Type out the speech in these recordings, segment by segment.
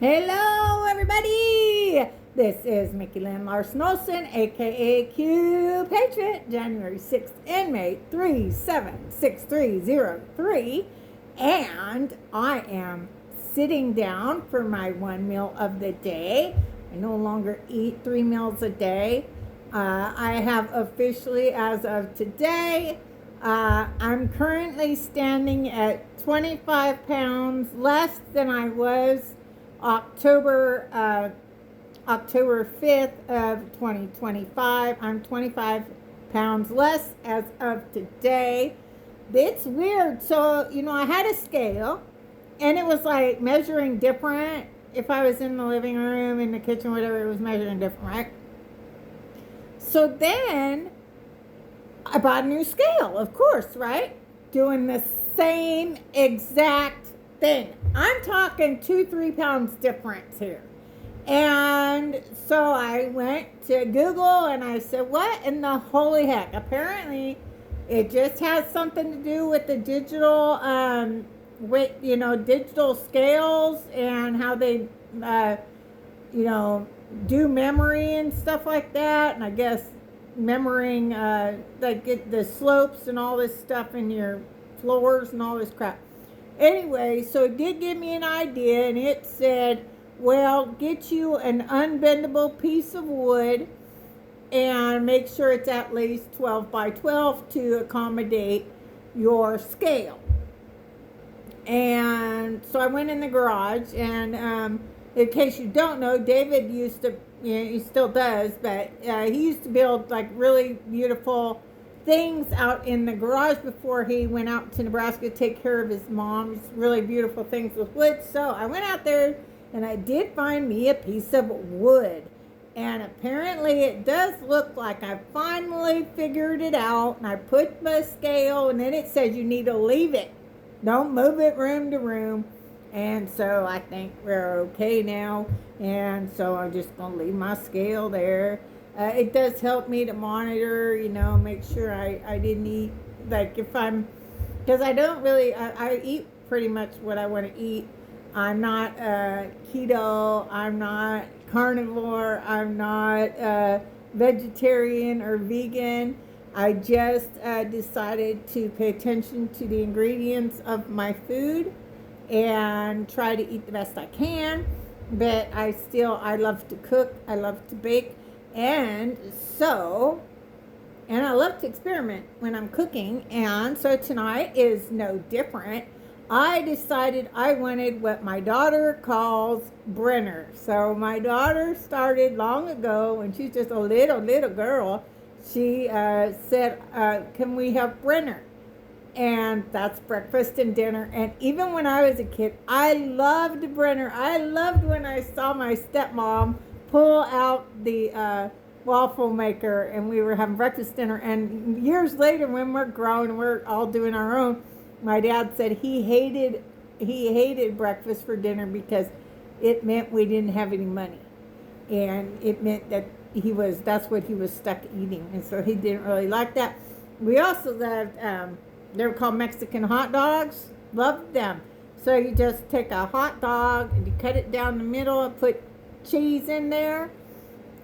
Hello, everybody. This is Mickey Lynn Larson-Olson, aka Q Patriot, January 6th and May 376303. And I am sitting down for my one meal of the day. I no longer eat 3 meals a day. I have officially, as of today, I'm currently standing at 25 pounds less than I was October 5th of 2025. I'm 25 pounds less as of today. It's weird. So, I had a scale and it was like measuring different. If I was in the living room, in the kitchen, whatever, it was measuring different, right? So then I bought a new scale, of course, right? Doing the same exact thing. I'm talking 2-3 pounds difference here. And so I went to Google and I said, what in the holy heck? Apparently it just has something to do with the digital digital scales and how they do memory and stuff like that. And I guess memorying get the slopes and all this stuff in your floors and all this crap. Anyway, so it did give me an idea, and it said, well, get you an unbendable piece of wood and make sure it's at least 12 by 12 to accommodate your scale. And so I went in the garage, and in case you don't know, David used to, he still does, but he used to build like really beautiful things out in the garage before he went out to Nebraska to take care of his mom's really beautiful things with wood. So I went out there and I did find me a piece of wood. And apparently it does look like I finally figured it out. And I put my scale, and then it says you need to leave it. Don't move it room to room. And so I think we're okay now. And so I'm just going to leave my scale there. It does help me to monitor, make sure I didn't eat, like if I'm, because I don't really, I eat pretty much what I want to eat. I'm not keto, I'm not carnivore, I'm not vegetarian or vegan. I just decided to pay attention to the ingredients of my food and try to eat the best I can. But I love to cook, I love to bake. And I love to experiment when I'm cooking. And so tonight is no different. I decided I wanted what my daughter calls Brenner. So my daughter started long ago when she's just a little girl. She said, can we have Brenner? And that's breakfast and dinner. And even when I was a kid, I loved Brenner. I loved when I saw my stepmom pull out the waffle maker and we were having breakfast dinner. And years later, when we're grown and we're all doing our own, my dad said he hated breakfast for dinner because it meant we didn't have any money, and it meant that that's what he was stuck eating, and so he didn't really like that. We also loved they were called Mexican hot dogs. Loved them. So you just take a hot dog and you cut it down the middle and put cheese in there,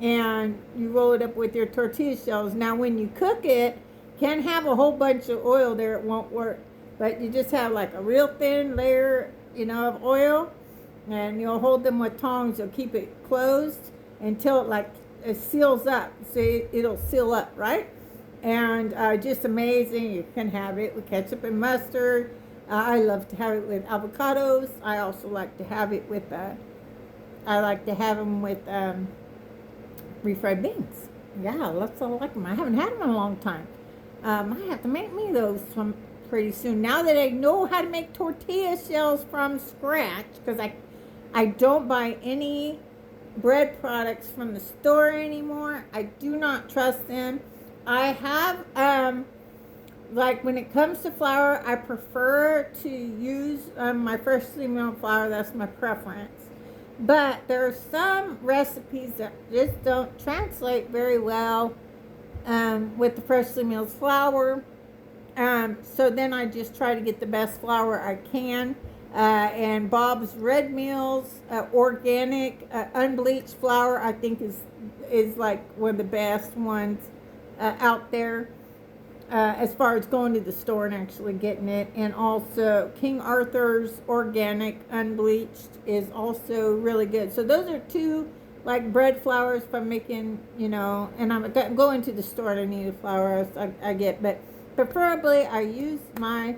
and you roll it up with your tortilla shells. Now when you cook it, can't have a whole bunch of oil there, it won't work, but you just have like a real thin layer of oil, and you'll hold them with tongs. You'll keep it closed until it seals up, so it'll seal up, right? And just amazing. You can have it with ketchup and mustard. I love to have it with avocados. I also like to have it with them with refried beans. Yeah, that's all I like them. I haven't had them in a long time. I have to make me those pretty soon. Now that I know how to make tortilla shells from scratch, because I don't buy any bread products from the store anymore. I do not trust them. I have when it comes to flour, I prefer to use my freshly milled flour. That's my preference. But there are some recipes that just don't translate very well with the freshly milled flour. So then I just try to get the best flour I can And Bob's Red Mills organic unbleached flour, I think is like one of the best ones out there, as far as going to the store and actually getting it. And also King Arthur's organic unbleached is also really good. So those are two like bread flours if I'm making, and I'm going to the store and I need a flour, I get, but preferably I use my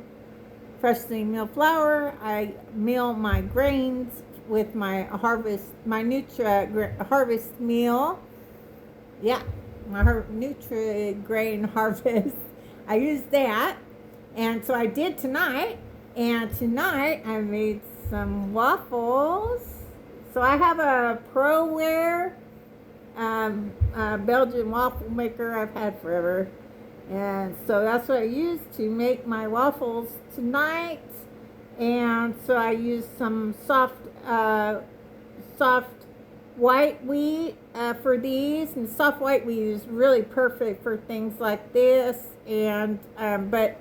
freshly milled flour. I mill my grains with my Harvest meal. Yeah, my Nutri-Grain Harvest. I use that, and so I did tonight. And tonight I made some waffles. So I have a ProWare Belgian waffle maker I've had forever. And so that's what I used to make my waffles tonight. And so I used some soft white wheat for these. And soft white wheat is really perfect for things like this. And but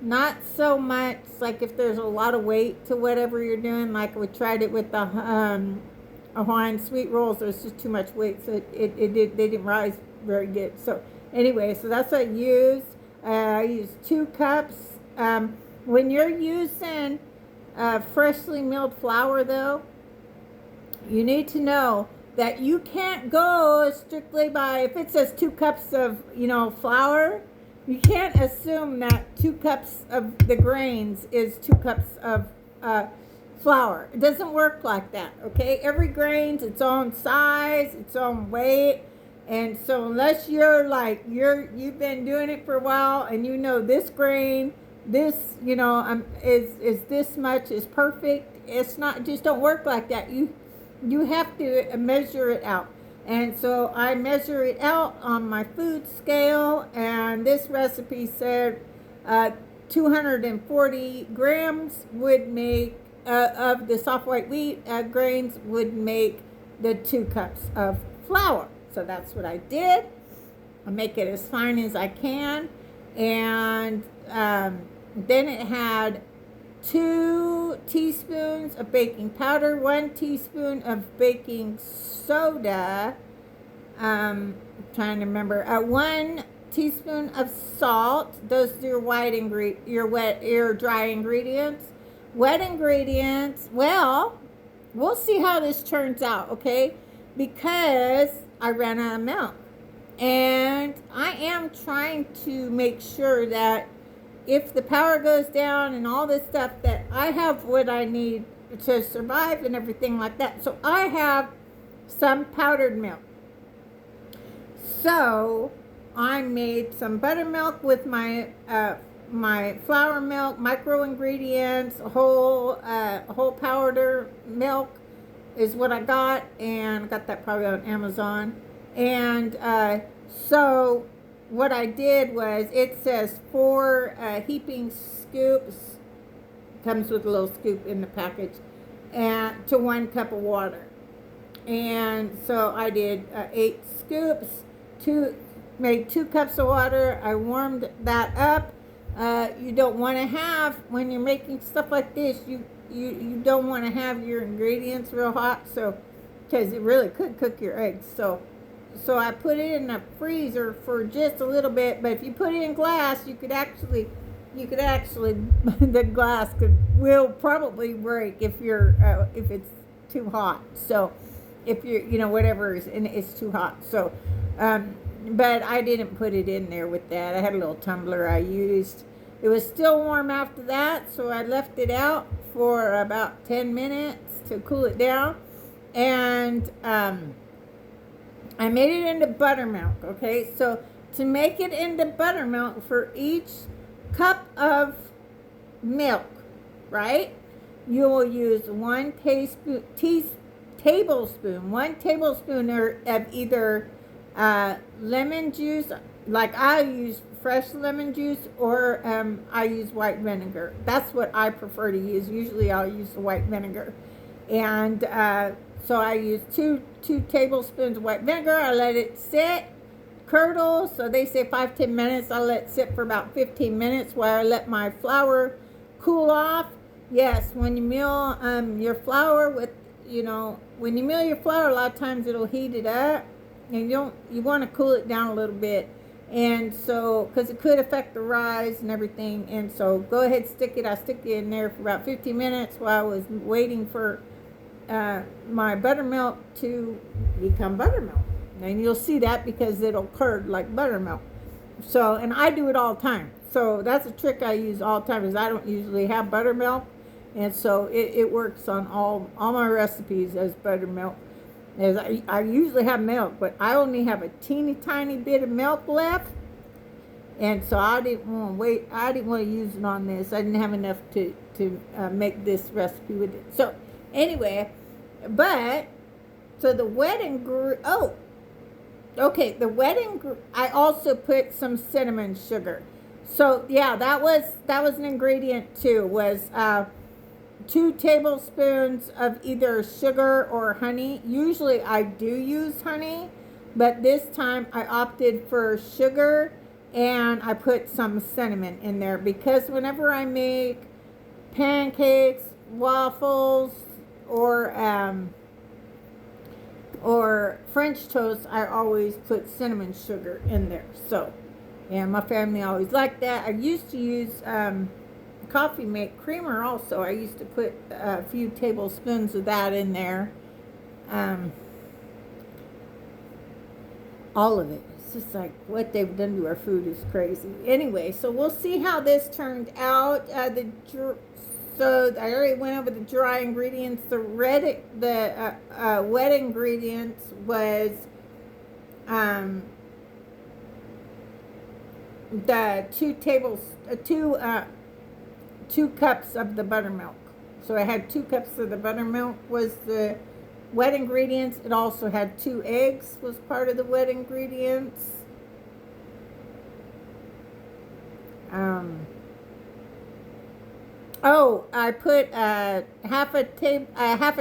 not so much like if there's a lot of weight to whatever you're doing. Like we tried it with the Hawaiian sweet rolls. There's just too much weight, so they didn't rise very good. So anyway, so that's what I used. I used 2 cups. When you're using freshly milled flour, though, you need to know that you can't go strictly by, if it says 2 cups of, flour, you can't assume that 2 cups of the grains is 2 cups of flour. It doesn't work like that, okay? Every grain's its own size, its own weight. And so unless you've been doing it for a while and you know this grain, this, is this much is perfect. It's not, just don't work like that. You have to measure it out. And so I measure it out on my food scale, and this recipe said 240 grams would make of the soft white wheat grains would make the 2 cups of flour. So that's what I did. I make it as fine as I can. And then it had 2 teaspoons of baking powder, 1 teaspoon of baking soda. Trying to remember. 1 teaspoon of salt. Those are your dry ingredients. Wet ingredients. Well, we'll see how this turns out, okay? Because I ran out of milk. And I am trying to make sure that if the power goes down and all this stuff, that I have what I need to survive and everything like that. So I have some powdered milk. So I made some buttermilk with my flour milk, micro ingredients, whole powder milk is what I got, and I got that probably on Amazon. And so what I did was, it says 4 heaping scoops, comes with a little scoop in the package, and to 1 cup of water. And so I did 8 scoops, made 2 cups of water. I warmed that up. You don't want to have, when you're making stuff like this, you don't want to have your ingredients real hot, so because it really could cook your eggs. So I put it in the freezer for just a little bit. But if you put it in glass, you could actually the glass will probably break if it's too hot. So if you're whatever is, and it's too hot. So but I didn't put it in there with that. I had a little tumbler I used. It was still warm after that, so I left it out for about 10 minutes to cool it down. And I made it into buttermilk, okay? So to make it into buttermilk, for each cup of milk, right, you will use 1 tablespoon of either lemon juice, like I use fresh lemon juice, or I use white vinegar. That's what I prefer to use. Usually I'll use the white vinegar. And so I use 2 tablespoons of white vinegar. I let it sit, curdle. So they say 5-10 minutes. I let it sit for about 15 minutes while I let my flour cool off. Yes, when you mill your flour with, when you mill your flour, a lot of times it'll heat it up, and you want to cool it down a little bit, and so because it could affect the rise and everything, and so go ahead, stick it. I stick it in there for about 15 minutes while I was waiting for my buttermilk to become buttermilk, and you'll see that because it'll curd like buttermilk. So, and I do it all the time. So that's a trick I use all the time, because I don't usually have buttermilk, and so it works on all my recipes as buttermilk. As I usually have milk, but I only have a teeny tiny bit of milk left, and so I didn't want to wait. I didn't want to use it on this. I didn't have enough to make this recipe with it. So anyway, but so the wedding oh, okay, the wedding I also put some cinnamon sugar. So yeah, that was an ingredient too. Was 2 tablespoons of either sugar or honey. Usually I do use honey, but this time I opted for sugar, and I put some cinnamon in there because whenever I make pancakes, waffles, or French toast, I always put cinnamon sugar in there. So, and my family always liked that. I used to use coffee make creamer also. I used to put a few tablespoons of that in there. All of it. It's just like what they've done to our food is crazy. Anyway, so we'll see how this turned out. So I already went over the dry ingredients. The wet ingredients was the 2 cups of the buttermilk. So I had 2 cups of the buttermilk was the wet ingredients. It also had 2 eggs was part of the wet ingredients. I put half a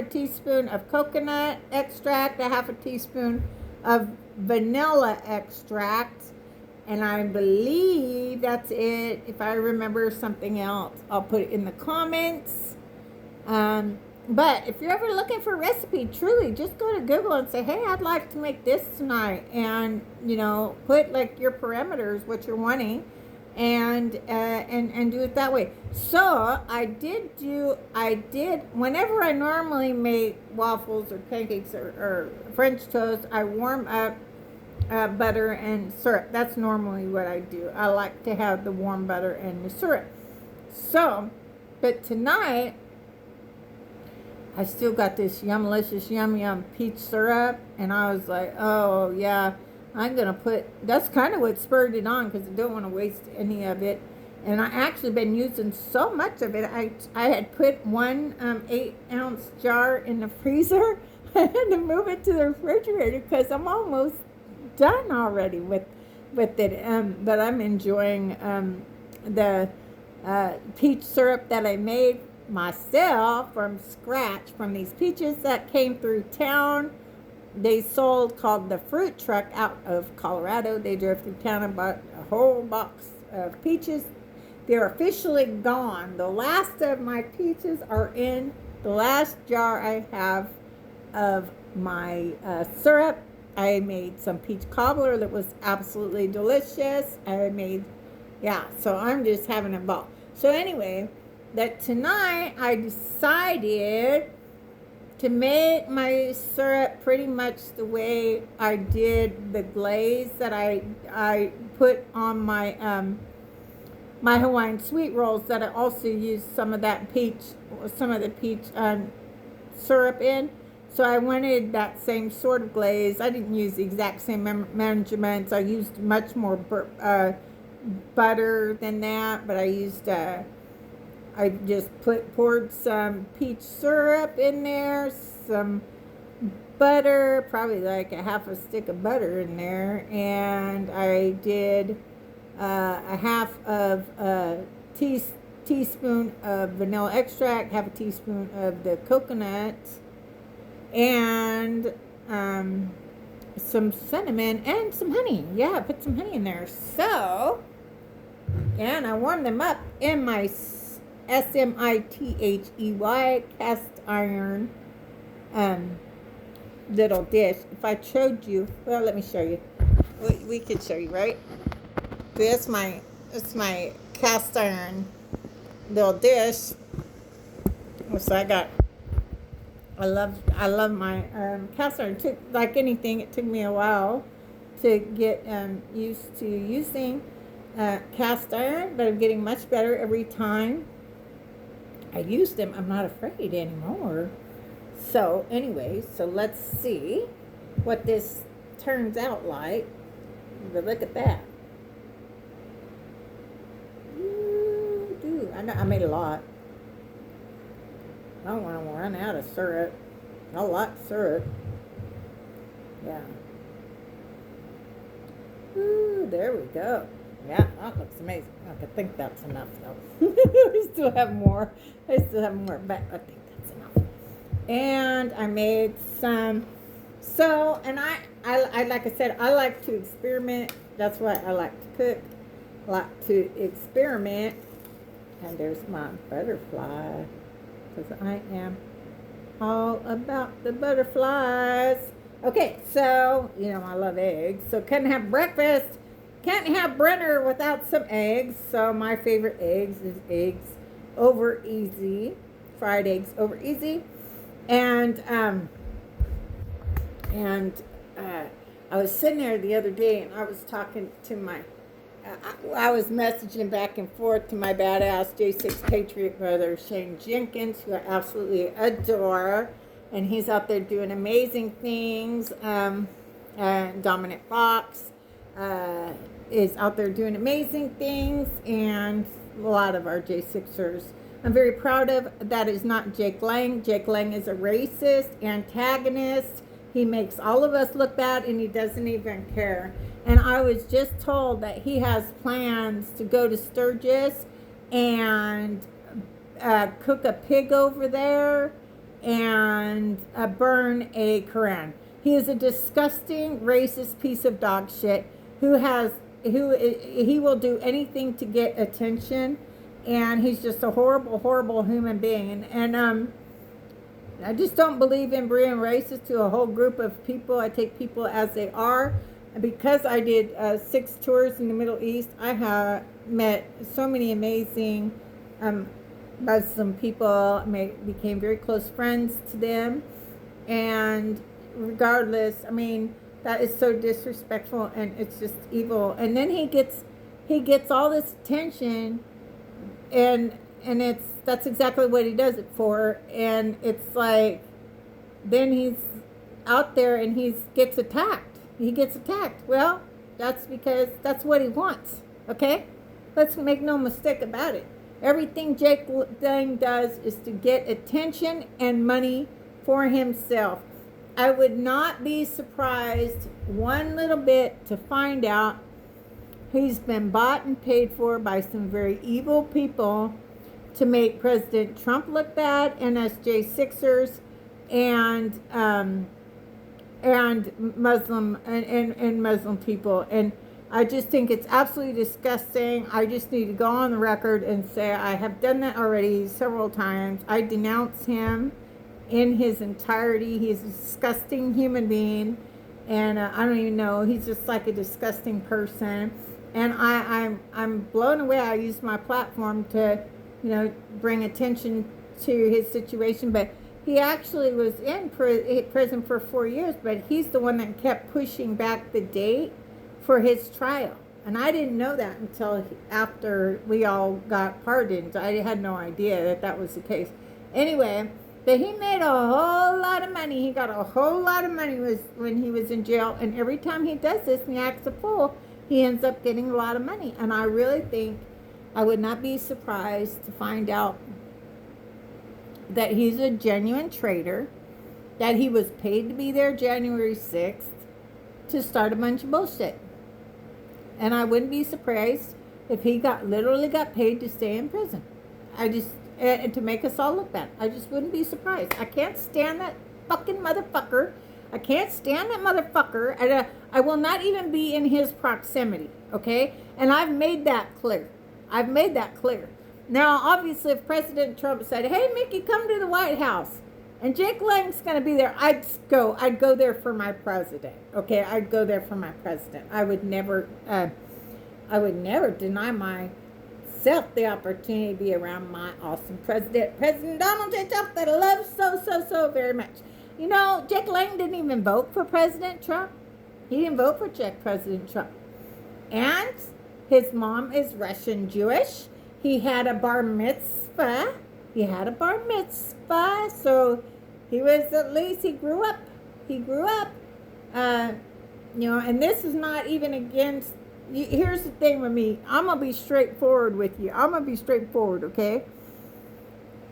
teaspoon of coconut extract, a half a teaspoon of vanilla extract, and I believe that's it. If I remember something else, I'll put it in the comments. But if you're ever looking for a recipe, truly, just go to Google and say, hey, I'd like to make this tonight. And, put like your parameters, what you're wanting, and do it that way. So I did, whenever I normally make waffles or pancakes or French toast, I warm up butter and syrup. That's normally what I do. I like to have the warm butter and the syrup. So, but tonight, I still got this yumlicious, yum peach syrup, and I was like, oh yeah, I'm gonna that's kind of what spurred it on, because I don't want to waste any of it. And I actually been using so much of it. I had put one 8-ounce jar in the freezer. I had to move it to the refrigerator because I'm almost done already with it. But I'm enjoying the peach syrup that I made myself from scratch from these peaches that came through town. They sold, called the fruit truck out of Colorado. They drove through town and bought a whole box of peaches. They're officially gone. The last of my peaches are in the last jar I have of my syrup. I made some peach cobbler that was absolutely delicious. So I'm just having a ball. So anyway, that tonight I decided to make my syrup pretty much the way I did the glaze that I put on my my Hawaiian sweet rolls, that I also used some of the peach syrup in. So I wanted that same sort of glaze. I didn't use the exact same measurements. I used much more butter than that, but I just poured some peach syrup in there, some butter, probably like a half a stick of butter in there, and I did a half of a teaspoon of vanilla extract, half a teaspoon of the coconut, and some cinnamon and some honey. Yeah, I put some honey in there. So, and I warmed them up in my SMITHEY cast iron little dish. If I showed you, well, let me show you. We could show you, right? This my cast iron little dish. So I love my cast iron. It took, like anything, it took me a while to get used to using cast iron, but I'm getting much better every time I use them. I'm not afraid anymore. So anyway, so let's see what this turns out like. But look at that. I made a lot. I don't want to run out of syrup. A lot of syrup. Yeah. Ooh, there we go. Yeah, that looks amazing. I think that's enough, though. I still have more, but I think that's enough. And I made some. So, and I like I said, I like to experiment. That's why I like to cook. I like to experiment. And there's my butterfly, because I am all about the butterflies. Okay, so, I love eggs. So can't have breakfast. Can't have Brenner without some eggs. So my favorite eggs is eggs over easy. Fried eggs over easy. And I was sitting there the other day, and I was talking to I was messaging back and forth to my badass J6 Patriot brother, Shane Jenkins, who I absolutely adore. And he's out there doing amazing things. Dominic Fox is out there doing amazing things. And a lot of our J6ers I'm very proud of. That is not Jake Lang. Jake Lang is a racist, antagonist. He makes all of us look bad, and he doesn't even care. And I was just told that he has plans to go to Sturgis and cook a pig over there and burn a Koran. He is a disgusting, racist piece of dog shit he will do anything to get attention, and he's just a horrible, horrible human being. And I just don't believe in being racist to a whole group of people. I take people as they are. Because I did 6 tours in the Middle East, I have met so many amazing Muslim people. Became very close friends to them. And regardless, that is so disrespectful, and it's just evil. And then he gets all this attention, and that's exactly what he does it for. And it's like, then he's out there and he gets attacked. He gets attacked. Well, that's because that's what he wants. Okay? Let's make no mistake about it. Everything Jake Lang does is to get attention and money for himself. I would not be surprised one little bit to find out he's been bought and paid for by some very evil people to make President Trump look bad, and us J6ers, and Muslim and Muslim people. And I just think it's absolutely disgusting. I just need to go on the record and say I have done that already several times. I denounce him in his entirety. He's a disgusting human being, and I don't even know. He's just like a disgusting person. And I'm blown away. I use my platform to, bring attention to his situation, but he actually was in prison for 4 years, but he's the one that kept pushing back the date for his trial. And I didn't know that until after we all got pardoned. I had no idea that was the case. Anyway, but he made a whole lot of money. He got a whole lot of money when he was in jail. And every time he does this and he acts a fool, he ends up getting a lot of money. And I really think I would not be surprised to find out that he's a genuine traitor, that he was paid to be there January 6th to start a bunch of bullshit. And I wouldn't be surprised if he literally got paid to stay in prison. And to make us all look bad. I just wouldn't be surprised. I can't stand that fucking motherfucker. I can't stand that motherfucker. And I will not even be in his proximity, okay? And I've made that clear. Now, obviously, if President Trump said, "Hey, Mickey, come to the White House," and Jake Lang's going to be there, I'd go. I'd go there for my president. Okay, I'd go there for my president. I would never deny myself the opportunity to be around my awesome president, President Donald J. Trump, that I love so very much. You know, Jake Lang didn't even vote for President Trump. He didn't vote for President Trump, and his mom is Russian Jewish. He had a bar mitzvah. So he was, at least he grew up. And this is not even against, here's the thing with me. I'm going to be straightforward with you. Okay?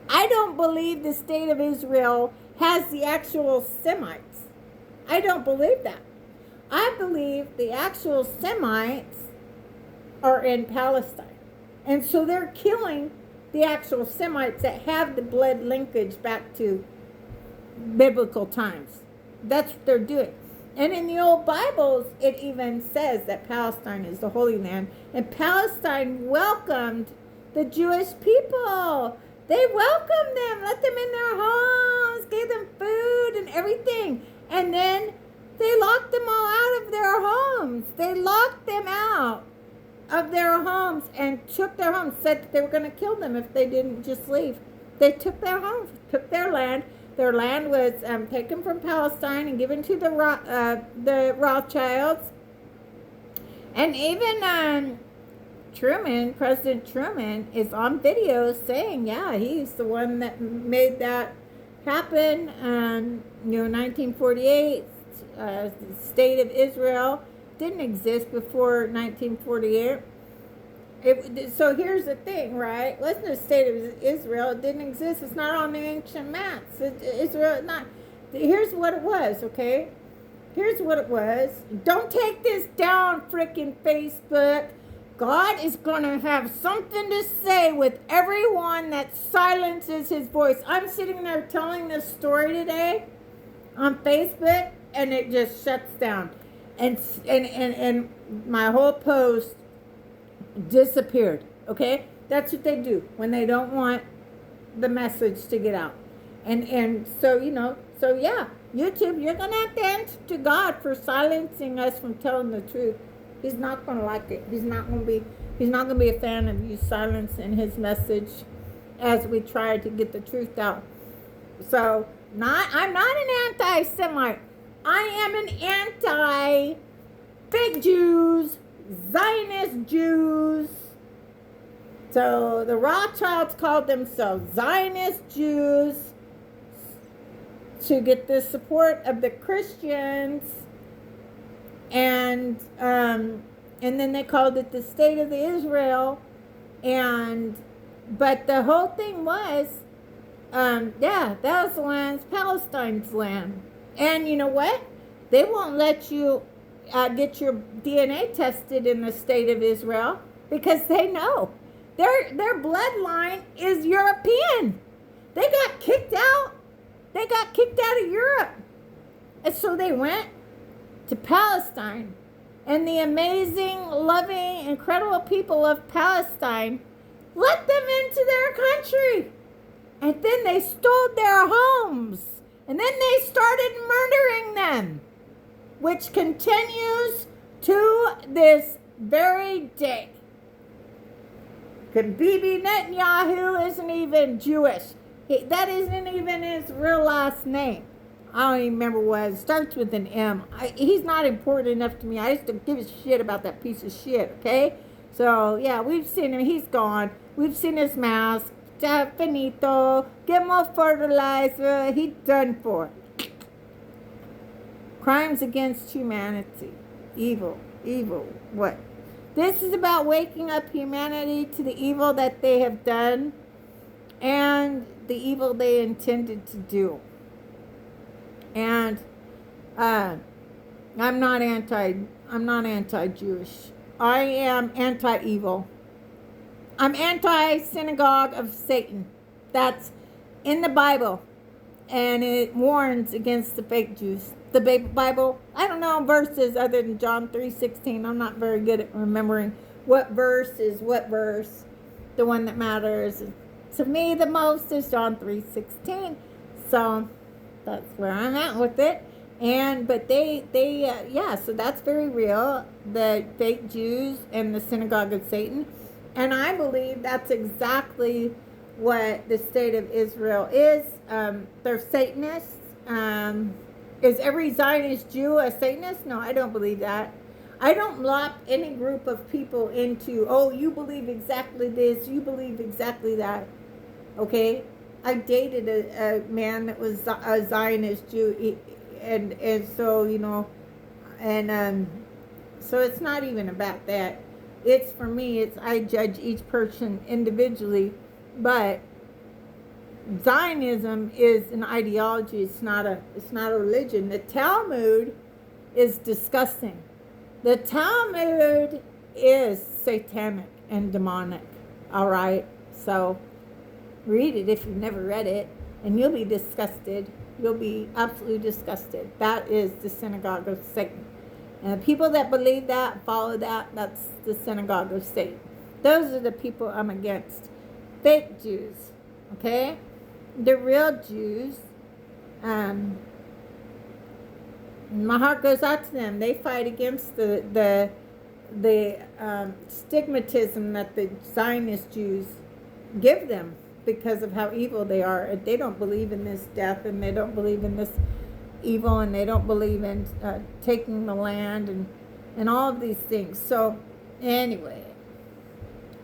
I don't believe the state of Israel has the actual Semites. I don't believe that. I believe the actual Semites are in Palestine. And so they're killing the actual Semites that have the blood linkage back to biblical times. That's what they're doing. And in the old Bibles, it even says that Palestine is the Holy Land. And Palestine welcomed the Jewish people. They welcomed them, let them in their homes, gave them food and everything. And then they locked them all out of their homes. They locked them out of their homes and took their homes, said that they were going to kill them if they didn't just leave. They took their homes, took their land. Their land was taken from Palestine and given to the Rothschilds. And even President Truman is on video saying, yeah, he's the one that made that happen. 1948, the state of Israel didn't exist before 1948. So here's the thing, right? Listen to the state of Israel. It didn't exist. It's not on the ancient maps. Israel, not. Here's what it was, okay? Here's what it was. Don't take this down, frickin' Facebook. God is going to have something to say with everyone that silences his voice. I'm sitting there telling this story today on Facebook, and it just shuts down. And my whole post disappeared, okay? That's what they do when they don't want the message to get out. And so, yeah, YouTube, you're going to have to answer to God for silencing us from telling the truth. He's not going to like it. He's not going to be a fan of you silencing his message as we try to get the truth out. So, I'm not an anti-Semite. I am an anti-fake Jews, Zionist Jews. So the Rothschilds called themselves Zionist Jews to get the support of the Christians, and then they called it the State of Israel, but the whole thing was, that was the land's Palestine's land. And you know what? They won't let you get your DNA tested in the state of Israel because they know their bloodline is European. They got kicked out. They got kicked out of Europe. And so they went to Palestine. And the amazing, loving, incredible people of Palestine let them into their country. And then they stole their homes. And then they started murdering them, which continues to this very day. Bibi Netanyahu isn't even Jewish. That isn't even his real last name. I don't even remember what it starts with an M. He's not important enough to me. I just don't give a shit about that piece of shit, okay? So, yeah, we've seen him. He's gone. We've seen his mask. Finito, get more fertilizer, he's done for. Crimes against humanity. Evil, what? This is about waking up humanity to the evil that they have done and the evil they intended to do. And I'm not anti-Jewish. I am anti-evil. I'm anti-synagogue of Satan. That's in the Bible. And it warns against the fake Jews. The Bible, I don't know verses other than John 3:16. I'm not very good at remembering what verse is what verse. the one that matters to me the most is John 3:16. So that's where I'm at with it. But so that's very real. The fake Jews and the synagogue of Satan. And I believe that's exactly what the state of Israel is. They're Satanists. Is every Zionist Jew a Satanist? No, I don't believe that. I don't lock any group of people into, oh, you believe exactly this, you believe exactly that. Okay? I dated a man that was a Zionist Jew, and so, so it's not even about that. It's, for me, I judge each person individually, but Zionism is an ideology. It's not a religion. The Talmud is disgusting. The Talmud is satanic and demonic. All right, so read it if you've never read it, and you'll be disgusted. You'll be absolutely disgusted. That is the synagogue of Satan. And the people that believe that, follow that, that's the synagogue of Satan. Those are the people I'm against. Fake Jews, okay? The real Jews, my heart goes out to them. They fight against the stigmatism that the Zionist Jews give them because of how evil they are. They don't believe in this death, and they don't believe in this evil, and they don't believe in taking the land and all of these things. So anyway,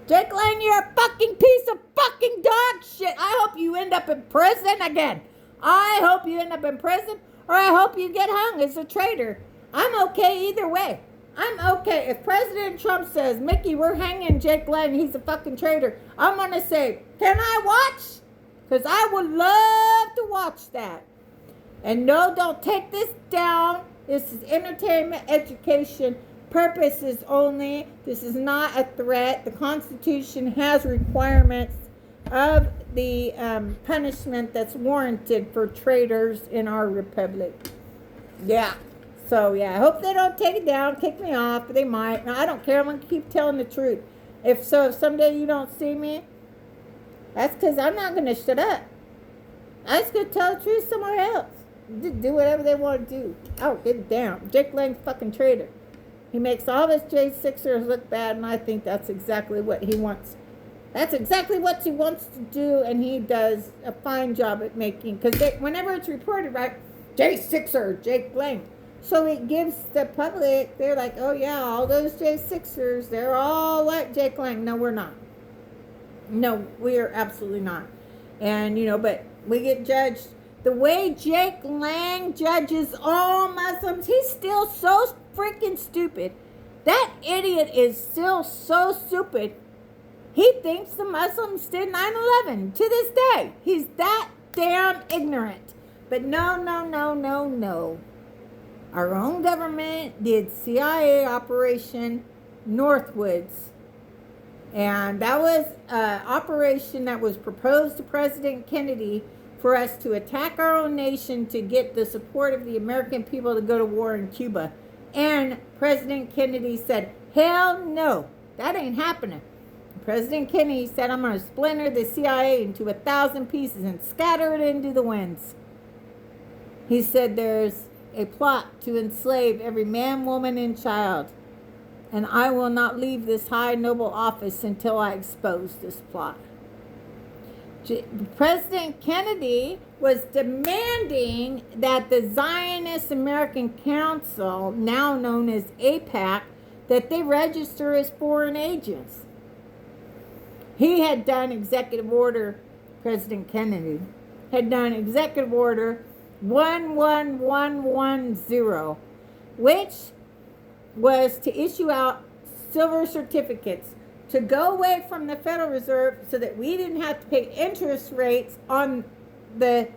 Jake Lang, you're a fucking piece of fucking dog shit. I hope you end up in prison again. I hope you end up in prison, or I hope you get hung as a traitor. I'm okay either way. I'm okay. If President Trump says, Mickey, we're hanging Jake Lang, he's a fucking traitor, I'm going to say, can I watch? Because I would love to watch that. And no, don't take this down. This is entertainment, education, purposes only. This is not a threat. The Constitution has requirements of the punishment that's warranted for traitors in our republic. Yeah. So, yeah, I hope they don't take it down, kick me off. They might. No, I don't care. I'm going to keep telling the truth. If someday you don't see me, that's because I'm not going to shut up. I'm just going to tell the truth somewhere else. Just do whatever they want to do. Oh, get it down. Jake Lang's fucking traitor. He makes all his J6ers look bad, and I think that's exactly what he wants. That's exactly what he wants to do, and he does a fine job at making, because whenever it's reported, right, J6er, Jake Lang. So it gives the public, they're like, oh yeah, all those J6ers, they're all like Jake Lang. No, we're not. No, we are absolutely not. And, but we get judged. The way Jake Lang judges all Muslims, he's still so freaking stupid. That idiot is still so stupid. He thinks the Muslims did 9/11 to this day. He's that damn ignorant. But no. Our own government did CIA Operation Northwoods. And that was an operation that was proposed to President Kennedy for us to attack our own nation to get the support of the American people to go to war in Cuba. And President Kennedy said, hell no, that ain't happening. President Kennedy said, I'm going to splinter the CIA into 1,000 pieces and scatter it into the winds. He said there's a plot to enslave every man, woman, and child. And I will not leave this high, noble office until I expose this plot. President Kennedy was demanding that the Zionist American Council, now known as AIPAC, that they register as foreign agents. He had done executive order, President Kennedy had done executive order 11110, which was to issue out silver certificates to go away from the Federal Reserve so that we didn't have to pay interest rates on the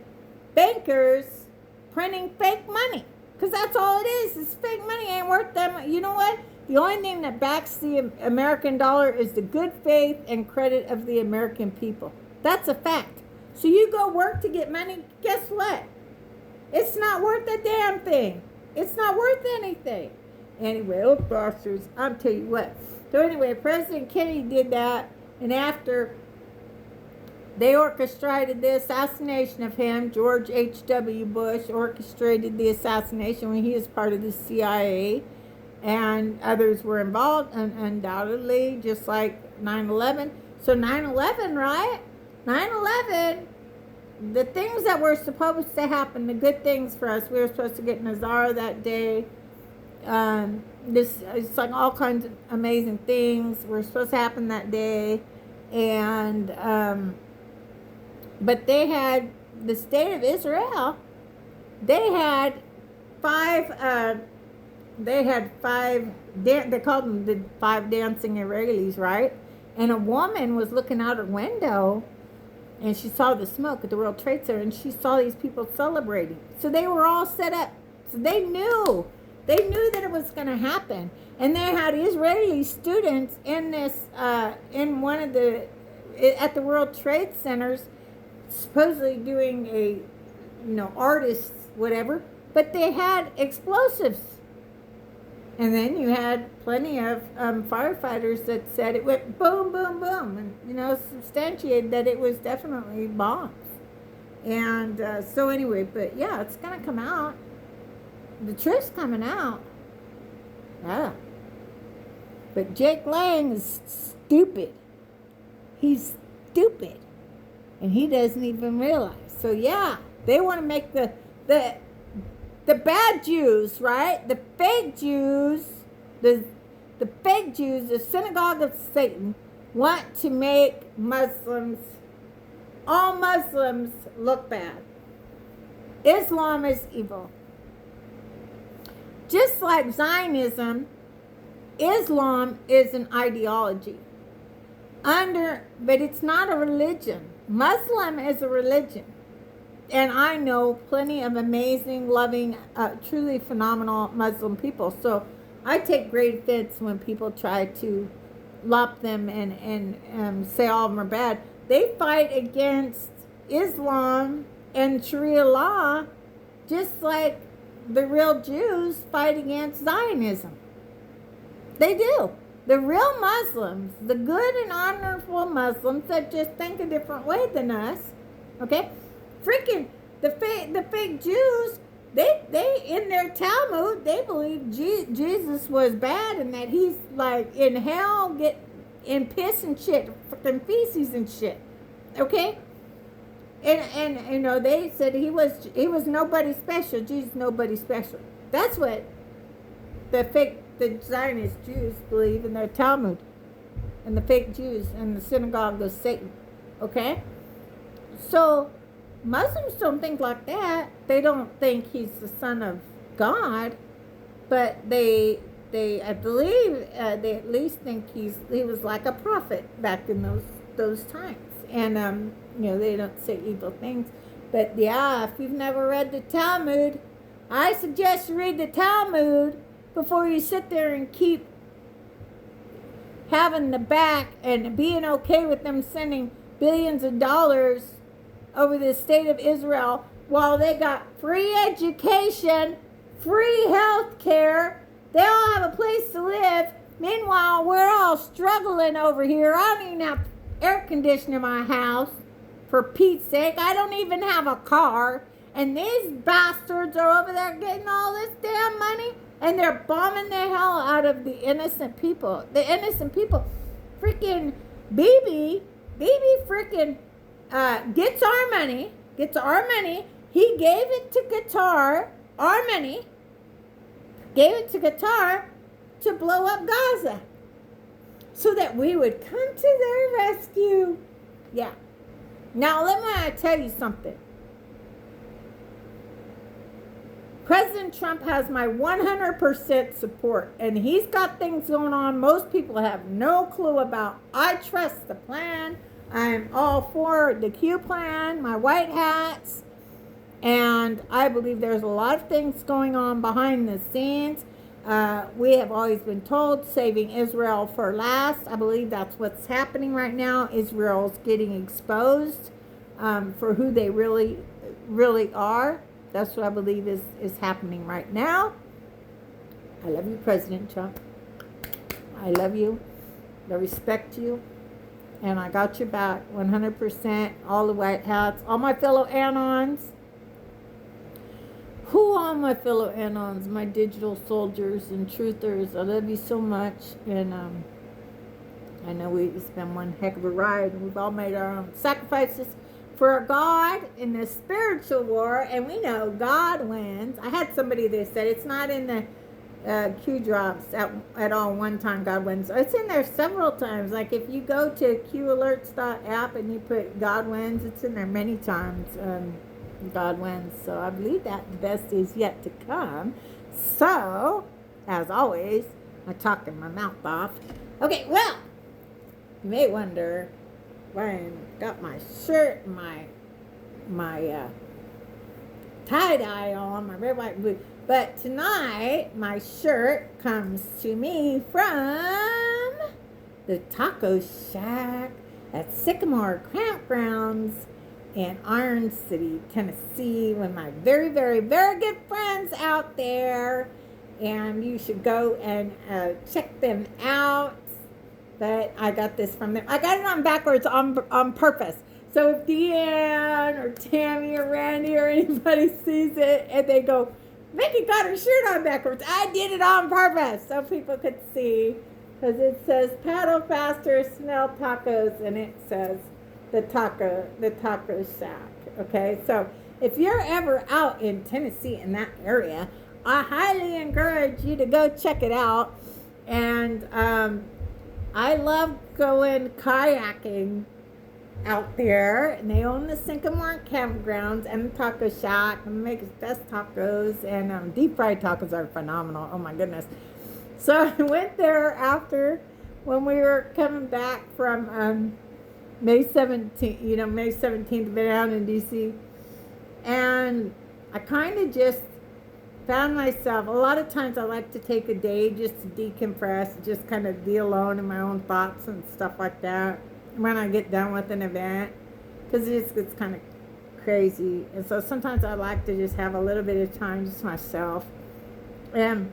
bankers printing fake money. Because that's all it is fake money. Ain't worth that much. You know what? The only thing that backs the American dollar is the good faith and credit of the American people. That's a fact. So you go work to get money, guess what? It's not worth a damn thing. It's not worth anything. Anyway, bastards, I'll tell you what. So anyway, President Kennedy did that, And after they orchestrated the assassination of him, George H.W. Bush orchestrated the assassination when he was part of the CIA, and others were involved, undoubtedly, just like 9/11. So 9/11, right? 9/11, the things that were supposed to happen, the good things for us, we were supposed to get Nazara that day. It's like all kinds of amazing things were supposed to happen that day. And, but they had the state of Israel, they had five, they called them the 5 dancing Israelis, right? And a woman was looking out her window, and she saw the smoke at the World Trade Center, and she saw these people celebrating. So they were all set up. So they knew that it was going to happen. And they had Israeli students in this, in one of the, at the World Trade Centers, supposedly doing a, artists, whatever, but they had explosives. And then you had plenty of firefighters that said it went boom, boom, boom, and, substantiated that it was definitely bombs. And so anyway, but yeah, it's going to come out. The truth's coming out. Yeah. But Jake Lang is stupid. He's stupid. And he doesn't even realize. So yeah, they want to make the bad Jews, right? The fake Jews, the fake Jews, the synagogue of Satan, want to make Muslims, all Muslims, look bad. Islam is evil. Just like Zionism, Islam is an ideology. But it's not a religion. Muslim is a religion. And I know plenty of amazing, loving, truly phenomenal Muslim people. So I take great offense when people try to lop them and say all of them are bad. They fight against Islam and Sharia law just like the real Jews fight against Zionism. They do. The real Muslims, the good and honorable Muslims that just think a different way than us, okay? Freaking the fake Jews, they in their Talmud, they believe Jesus was bad and that he's like in hell, get in piss and shit, fucking feces and shit, okay? And they said he was nobody special. Jesus nobody special. That's what the Zionist Jews believe in their Talmud, and the fake Jews and the synagogue of Satan. Okay, so Muslims don't think like that. They don't think he's the son of God, but they I believe they at least think he was like a prophet back in those times. And they don't say evil things. But yeah, if you've never read the Talmud, I suggest you read the Talmud before you sit there and keep having the back and being okay with them sending billions of dollars over the state of Israel while they got free education, free health care. They all have a place to live. Meanwhile, we're all struggling over here. I don't even have air conditioning in my house, for Pete's sake. I don't even have a car. And these bastards are over there getting all this damn money, and they're bombing the hell out of the innocent people. The innocent people. Freaking Bibi freaking gets our money. He gave it to Qatar, our money, gave it to Qatar to blow up Gaza so that we would come to their rescue. Yeah. Now, let me tell you something. President Trump has my 100% support, and he's got things going on most people have no clue about. I trust the plan. I'm all for the Q plan, my white hats, and I believe there's a lot of things going on behind the scenes. We have always been told saving Israel for last. I believe that's what's happening right now. Israel's getting exposed for who they really, really are. That's what I believe is happening right now. I love you, President Trump. I love you. I respect you. And I got your back 100%. All the white hats, all my fellow Anons. Who are my fellow Anons, my digital soldiers and truthers? I love you so much. And I know it's been one heck of a ride. And we've all made our own sacrifices for God in the spiritual war. And we know God wins. I had somebody that said it's not in the Q drops at all one time God wins. It's in there several times. Like if you go to qalerts.app and you put God wins, it's in there many times. God wins. So I believe that the best is yet to come. So, as always, I'm talking my mouth off. Okay, well, you may wonder why I got my shirt and my tie-dye on, my red, white, and blue. But tonight, my shirt comes to me from the Taco Shack at Sycamore Campgrounds in Iron City, Tennessee, one of my very, very, very good friends out there. And you should go and check them out. But I got this from them. I got it on backwards on purpose. So if Deanne or Tammy or Randy or anybody sees it and they go, Mickey got her shirt on backwards, I did it on purpose so people could see. Because it says paddle faster, smell tacos, and it says the taco shack. Okay, so if you're ever out in Tennessee in that area, I highly encourage you to go check it out. And I love going kayaking out there, and they own the Sycamore Campgrounds and the Taco Shack, and make the best tacos, and deep fried tacos are phenomenal. Oh my goodness. So I went there after when we were coming back from May 17th, May 17th, been out in DC, and I kind of just found myself, a lot of times I like to take a day just to decompress, just kind of be alone in my own thoughts and stuff like that when I get done with an event, because it just gets kind of crazy. And so sometimes I like to just have a little bit of time just myself. And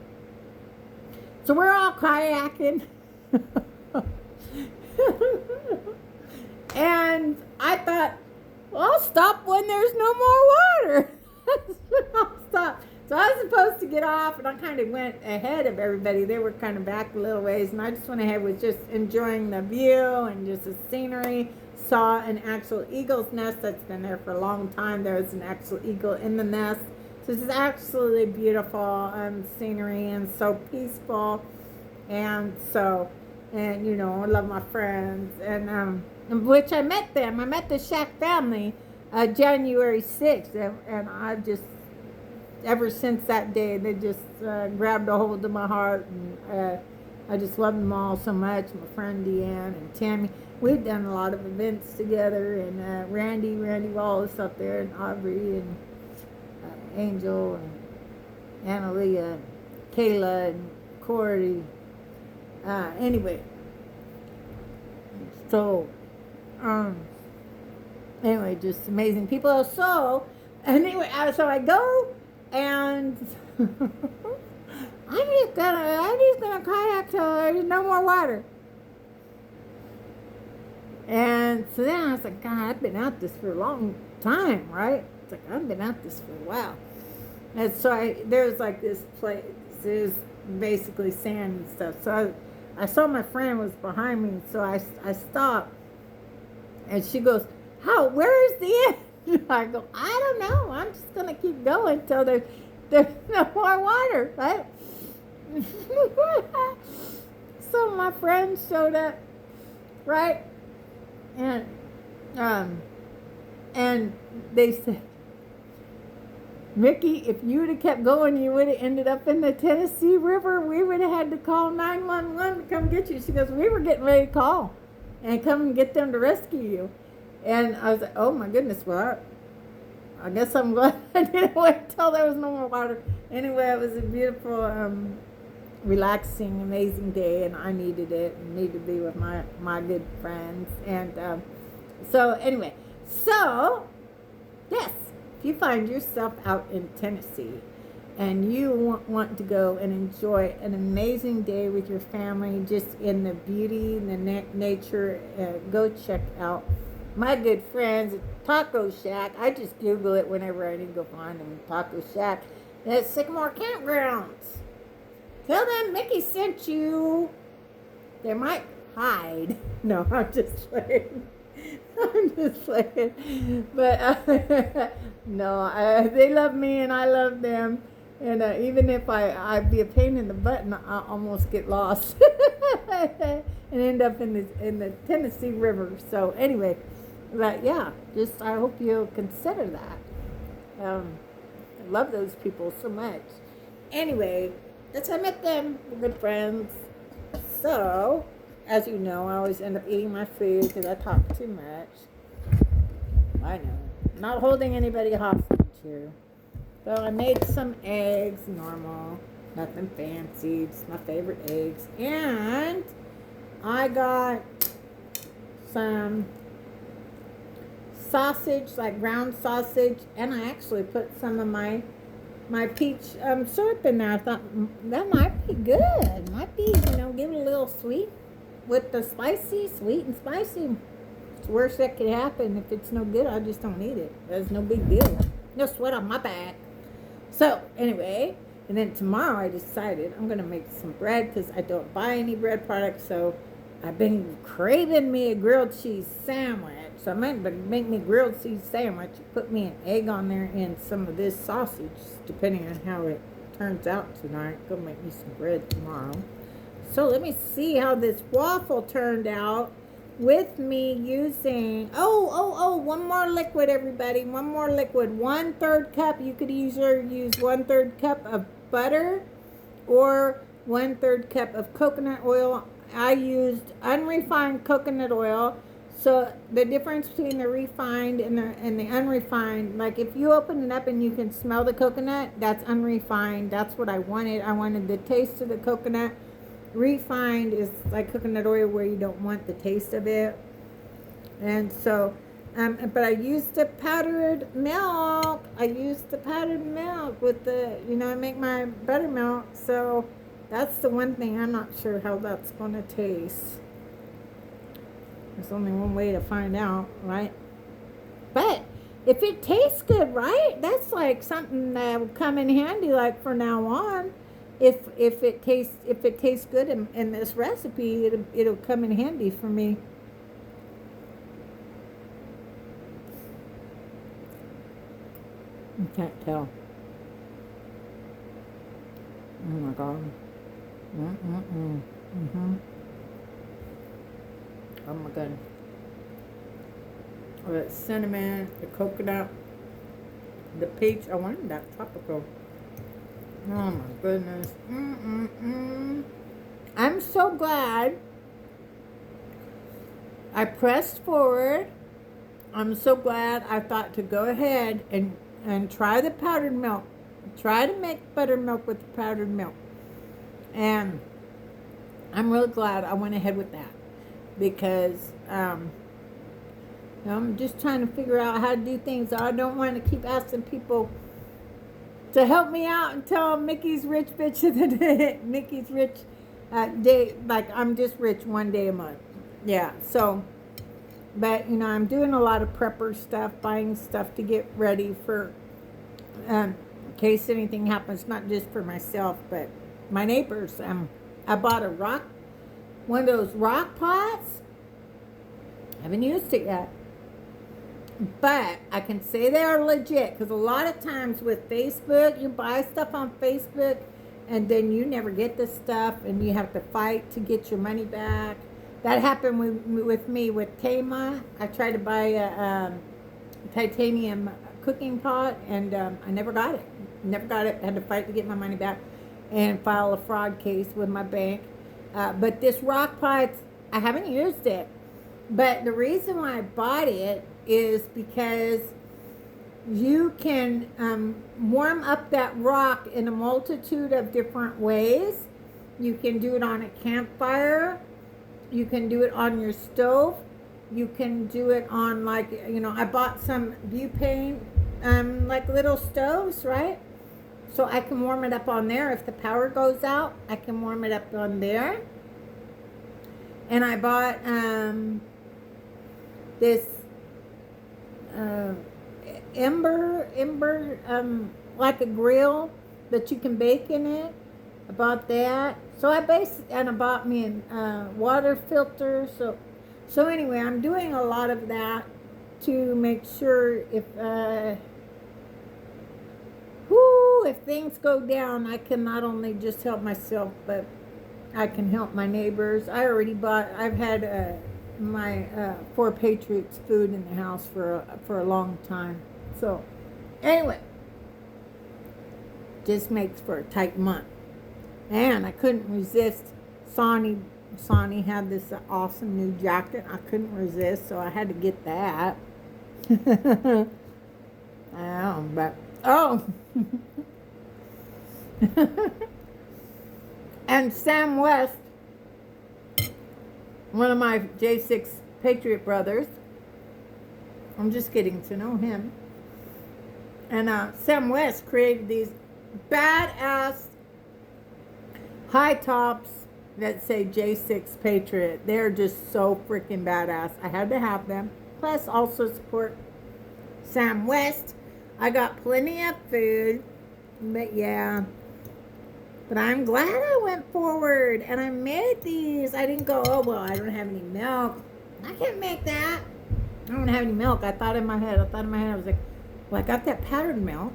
so we're all kayaking. And I thought, well, I'll stop when there's no more water. I'll stop. So I was supposed to get off, and I kind of went ahead of everybody. They were kind of back a little ways, and I just went ahead with just enjoying the view and just the scenery. Saw an actual eagle's nest that's been there for a long time. There was an actual eagle in the nest. So it's absolutely beautiful scenery and so peaceful. And so, I love my friends. And which I met them. I met the Shack family January 6th, and I've just, ever since that day, they just grabbed a hold of my heart, and I just love them all so much. My friend Deanne and Tammy, we've done a lot of events together, and Randy Wallace up there, and Aubrey, and Angel, and Analia, and Kayla, and Corey. Anyway, so anyway, just amazing people. So anyway, so I go. And I'm just gonna kayak till there's no more water. And so then I was like, God, I've been at this for a long time, right? It's like, I've been at this for a while. And so there's like this place, there's basically sand and stuff. So I saw my friend was behind me, so I stopped. And she goes, where's the end? I go, I don't know. I'm just going to keep going until there's no more water, right? So my friends showed up, right? And they said, Mickey, if you would have kept going, you would have ended up in the Tennessee River. We would have had to call 911 to come get you. She goes, we were getting ready to call and come and get them to rescue you. And I was like, oh my goodness, well, I guess I'm glad I didn't wait until there was no more water. Anyway, it was a beautiful, relaxing, amazing day, and I needed it and needed to be with my good friends. And so anyway, so yes, if you find yourself out in Tennessee and you want to go and enjoy an amazing day with your family, just in the beauty and the nature, go check out my good friends at Taco Shack. I just Google it whenever I need to go find them. Taco Shack at Sycamore Campgrounds. Tell them Mickey sent you. They might hide. No, I'm just playing. I'm just playing. But no, they love me and I love them. And even if I'd be a pain in the butt and I almost get lost and end up in the Tennessee River. So anyway, but yeah, just I hope you'll consider that. I love those people so much. Anyway, that's how I met them. We're good friends. So, as you know, I always end up eating my food because I talk too much. I know. Not holding anybody hostage here. So I made some eggs, normal, nothing fancy, just my favorite eggs. And I got some sausage, like ground sausage, and I actually put some of my peach syrup in there. I thought that might be good. Might be, give it a little sweet with the spicy, sweet and spicy. It's the worst that could happen. If it's no good, I just don't eat it. There's no big deal. No sweat on my back. So, anyway, and then tomorrow I decided I'm going to make some bread because I don't buy any bread products. So, I've been craving me a grilled cheese sandwich. So, I might make me a grilled cheese sandwich, put me an egg on there and some of this sausage, depending on how it turns out tonight. Go make me some bread tomorrow. So, let me see how this waffle turned out with me using, one more liquid, everybody. One more liquid. 1/3 cup. You could either use 1/3 cup of butter or 1/3 cup of coconut oil. I used unrefined coconut oil. So the difference between the refined and the unrefined, like if you open it up and you can smell the coconut, that's unrefined. That's what I wanted. I wanted the taste of the coconut. Refined is like coconut oil where you don't want the taste of it. And so, but I used the powdered milk. I used the powdered milk with the, I make my buttermilk. So that's the one thing I'm not sure how that's going to taste. There's only one way to find out, right? But if it tastes good, right? That's like something that will come in handy, like for now on. If it tastes good in this recipe, it'll come in handy for me. You can't tell. Oh my god. Oh my god. Oh, that cinnamon, the coconut, the peach. I wanted that tropical. Oh my goodness. I'm so glad I pressed forward. I'm so glad I thought to go ahead and try the powdered milk. Try to make buttermilk with the powdered milk. And I'm really glad I went ahead with that. Because I'm just trying to figure out how to do things. I don't want to keep asking people to help me out until Mickey's rich bitch of the day. Mickey's rich day, like I'm just rich one day a month. Yeah, so, but I'm doing a lot of prepper stuff, buying stuff to get ready for, in case anything happens, not just for myself, but my neighbors. I bought one of those rock pots. I haven't used it yet. But I can say they are legit because a lot of times with Facebook, you buy stuff on Facebook and then you never get the stuff and you have to fight to get your money back. That happened with me with Tama. I tried to buy a titanium cooking pot and I never got it. I had to fight to get my money back and file a fraud case with my bank. But this rock pot, I haven't used it. But the reason why I bought it is because you can warm up that rock in a multitude of different ways. You can do it on a campfire. You can do it on your stove. You can do it on I bought some butane, like little stoves, right? So I can warm it up on there. If the power goes out, I can warm it up on there. And I bought this ember, like a grill that you can bake in it. I bought that. So I bought me a water filter. So anyway, I'm doing a lot of that to make sure if things go down, I can not only just help myself, but I can help my neighbors. I've had my 4 Patriots food in the house for a long time. So anyway, just makes for a tight month. And I couldn't resist. Sonny had this awesome new jacket. I couldn't resist, so I had to get that. And Sam West, one of my J6 Patriot brothers, I'm just getting to know him. And Sam West created these badass high tops that say J6 Patriot. They're just so freaking badass. I had to have them. Plus, also support Sam West. I got plenty of food, but yeah. But I'm glad I went forward and I made these. I didn't go, oh, well, I don't have any milk. I can't make that. I don't have any milk. I thought in my head, I was like, well, I got that powdered milk.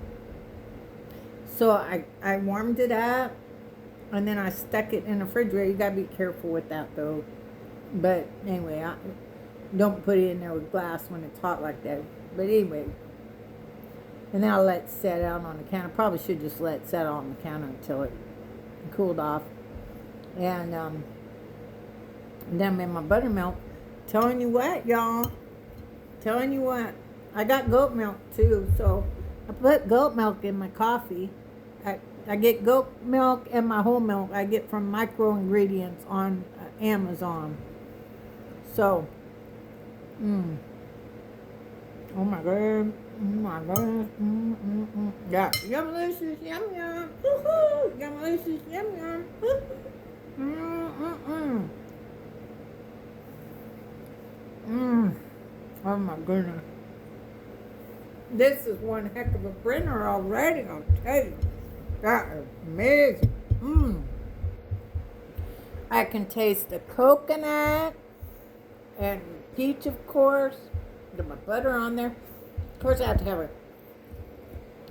So I warmed it up and then I stuck it in the refrigerator. You got to be careful with that, though. But anyway, don't put it in there with glass when it's hot like that. But anyway, and then I'll let it set out on the counter. Probably should just let it set out on the counter until it cooled off. And then I made my buttermilk. Telling you what, y'all. Telling you what. I got goat milk too, so I put goat milk in my coffee. I get goat milk and my whole milk I get from Micro Ingredients on Amazon. So, oh my god. Oh my goodness. Yeah. Yummalicious, yum yum. Woohoo! Yummalicious, yum yum. Oh my goodness. This is one heck of a printer already, I'll tell you. That is amazing. I can taste the coconut and peach, of course. Get my butter on there. Of course, I have to have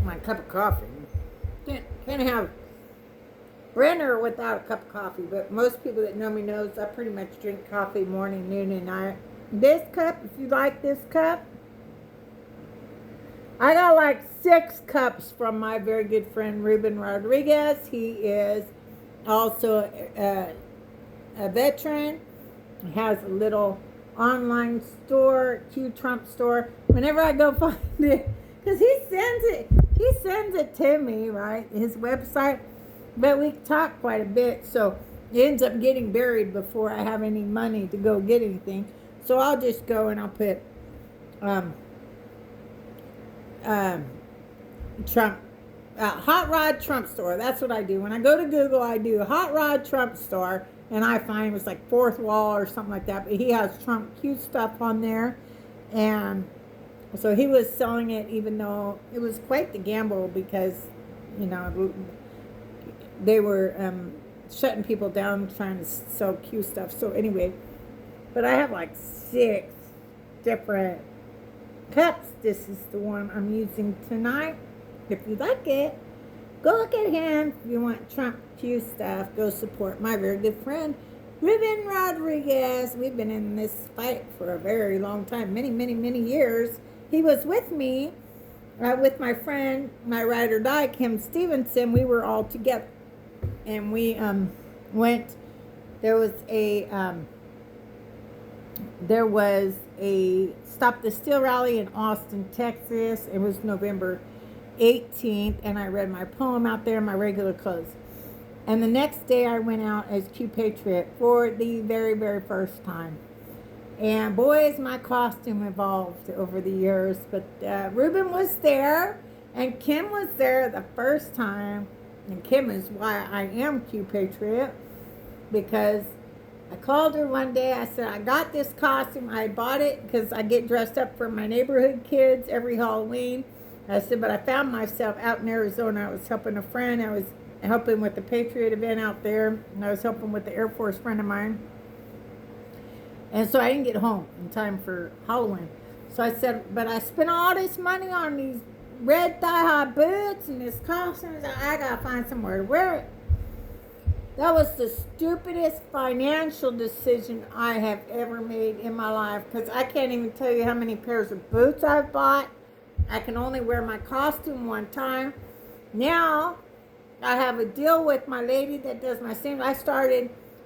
my cup of coffee. Can't have Brenner without a cup of coffee, but most people that know me knows I pretty much drink coffee morning, noon, and night. This cup, if you like this cup, I got like 6 cups from my very good friend Ruben Rodriguez. He is also a veteran. He has a little online store, Q Trump store. Whenever I go find it, because he sends it to me, right? His website. But we talk quite a bit, so it ends up getting buried before I have any money to go get anything. So I'll just go and I'll put Trump Hot Rod Trump store. That's what I do. When I go to Google, I do Hot Rod Trump store, and I find it was like Fourth Wall or something like that. But he has Trump cute stuff on there, and so he was selling it, even though it was quite the gamble because, you know, they were shutting people down trying to sell Q stuff. So anyway, but I have like 6 different cups. This is the one I'm using tonight. If you like it, go look at him. If you want Trump Q stuff, go support my very good friend Ruben Rodriguez. We've been in this fight for a very long time, many years. He was with me, with my friend, my ride or die, Kim Stevenson. We were all together, and we went. There was a Stop the Steal rally in Austin, Texas. It was November 18th, and I read my poem out there in my regular clothes. And the next day I went out as Q Patriot for the very, very first time. And boy, is my costume evolved over the years. But Ruben was there, And Kim was there the first time, and Kim is why I am Q Patriot, because I called her one day. I said, I got this costume. I bought it because I get dressed up for my neighborhood kids every Halloween. I said, but I found myself out in Arizona. I was helping a friend. I was helping with the Patriot event out there, and I was helping with the Air Force friend of mine. And so I didn't get home in time for Halloween. So I said, but I spent all this money on these red thigh-high boots and this costume. I got to find somewhere to wear it. That was the stupidest financial decision I have ever made in my life, because I can't even tell you how many pairs of boots I've bought. I can only wear my costume one time. Now, I have a deal with my lady that does my seams.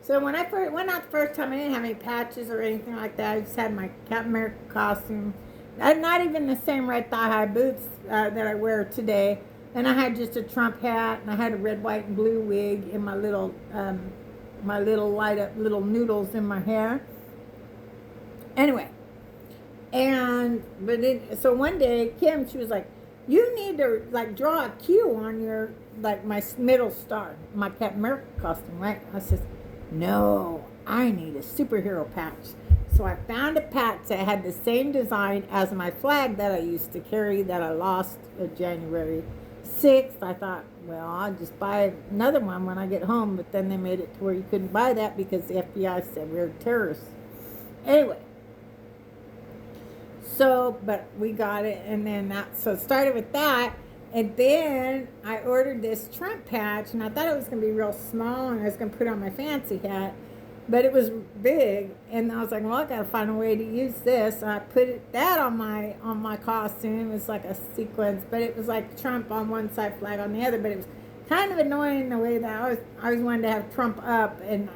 So when I first went out the first time, I didn't have any patches or anything like that. I just had my Captain America costume. Not even the same red thigh-high boots that I wear today. And I had just a Trump hat, and I had a red, white, and blue wig in my little light up little noodles in my hair. Anyway, so one day Kim, she was like, "You need to like draw a Q on your like my middle star, my Captain America costume, right?" I said, "No, I need a superhero patch." So I found a patch that had the same design as my flag that I used to carry that I lost January 6th. I thought, well, I'll just buy another one when I get home. But then they made it to where you couldn't buy that because the FBI said we were terrorists. Anyway, so, but we got it. And then so it started with that. And then I ordered this Trump patch. And I thought it was going to be real small. And I was going to put on my fancy hat. But it was big, and I was like, well, I got to find a way to use this. So I put that on my costume. It's like a sequence, but it was like Trump on one side, flag on the other. But it was kind of annoying the way that I always wanted to have Trump up, and